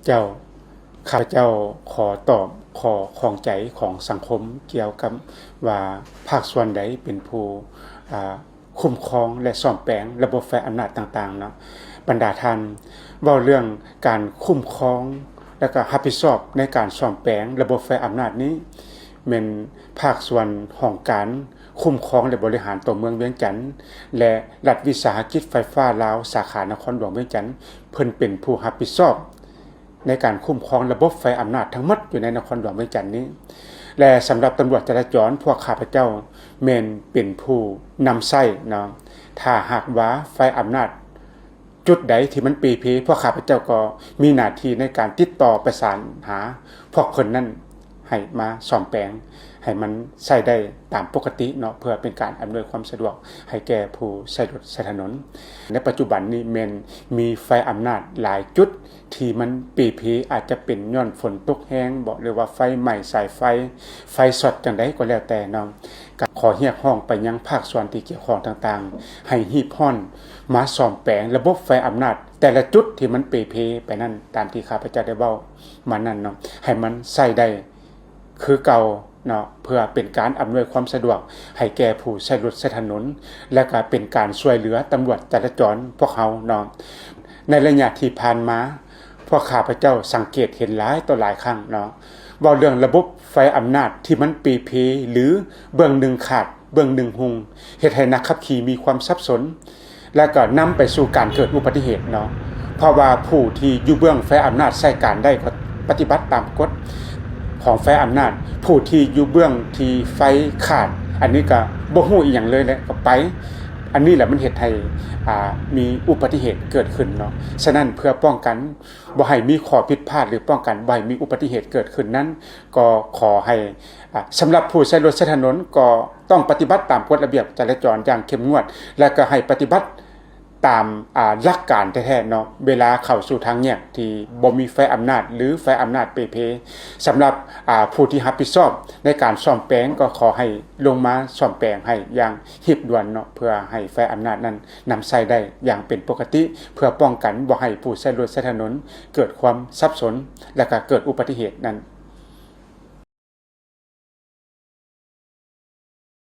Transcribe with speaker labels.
Speaker 1: เจ้าข้าพเจ้าขอตอบขอของใจของสังคมเกี่ยวกับว่าภาคส่วนใดเป็นผู้คุ้มครองและซ่อมแปลงระบบไฟอำนาจต่างๆเนาะบรรดาท่านเว้าเรื่องการคุ้มครองและก็รับผิดชอบในการซ่อมแปลงระบบไฟอำนาจนี้เป็นภาคส่วนของการคุ้มครองและบริหารตัวเมืองเวียงจันทน์และรัฐวิสาหกิจไฟฟ้าลาวสาขานครหลวงเวียงจันทน์เพิ่นเป็นผู้รับผิดชอบในการคุ้มครองระบบไฟอำนาจทั้งหมดอยู่ในนครหลวงเวียงจันทน์นี้และสำหรับตำรวจจราจรพวกข้าพเจ้าแม่นเป็นผู้นำใช้เนาะถ้าหากว่าไฟอำนาจจุดใดที่มันปีเพพวกข้าพเจ้าก็มีหน้าที่ในการติดต่อประสานหาพวกคนนั้นให้มาซ่อมแปลงให้มันใช้ได้ตามปกติเนาะเพื่อเป็นการอำนวยความสะดวกให้แก่ผู้ใช้รถใช้ถนนในปัจจุบันนี้แม่นมีไฟอำนาจหลายจุดที่มันปีเพอาจจะเป็นย้อนฝนตกแห้งบ่หรือว่าไฟไหม้สายไฟช็อตจังได๋ก็แล้วแต่เนาะก็ขอเรียกร้องไปยังภาคส่วนที่เกี่ยวข้องต่างๆให้รีบร้อนมาซ่อมแปลงระบบไฟอำนาจแต่ละจุดที่มันปีเพไปนั่นตามที่ข้าพเจ้าได้เว้ามานั่นเนาะให้มันใช้ได้คือเก่าเนาะเพื่อเป็นการอำนวยความสะดวกให้แก่ผู้ใช้รถใช้ถนนและก็เป็นการช่วยเหลือตำรวจจราจรพวกเฮาเนาะในระยะที่ผ่านมาพวกข้าพเจ้าสังเกตเห็นหลายต่อหลายครั้งเนาะว่าเรื่องระบบไฟอำนาจที่มันปีเพหรือเบื้องหนึ่งขาดเบื้องหนึ่งหุงเฮ็ดให้นักขับขี่มีความสับสนและก็นำไปสู่การเกิดอุบัติเหตุเนาะเพราะว่าผู้ที่อยู่เบื้องไฟอำนาจใช้การได้ก็ปฏิบัติตามกฎของไฟอำนาจผู้ที่อยู่เบื้องที่ไฟขาดอันนี้ก็บ่ฮู้อีหยังเลยแหละก็ไปอันนี้แหละมันเฮ็ดให้มีอุบัติเหตุเกิดขึ้นเนาะฉะนั้นเพื่อป้องกันบ่ให้มีข้อผิดพลาดหรือป้องกันบ่ให้มีอุบัติเหตุเกิดขึ้นนั้นก็ขอให้สำหรับผู้ใช้รถใช้ถนนก็ต้องปฏิบัติตามกฎระเบียบจราจรอย่างเข้มงวดและก็ให้ปฏิบัติตามหลักการแท้ๆเนาะเวลาเข้าสู่ทางแยกที่บ่มีไฟอำนาจหรือไฟอำนาจเปเพสำหรับผู้ที่รับผิดชอบในการซ่อมแปลงก็ขอให้ลงมาซ่อมแปลงให้อย่างรีบด่วนเนาะเพื่อให้ไฟอำนาจนั้นนำใช้ได้อย่างเป็นปกติเพื่อป้องกันบ่ให้ผู้ใช้รถใช้ถนนเกิดความสับสนและก็เกิดอุบัติเหตุนั้น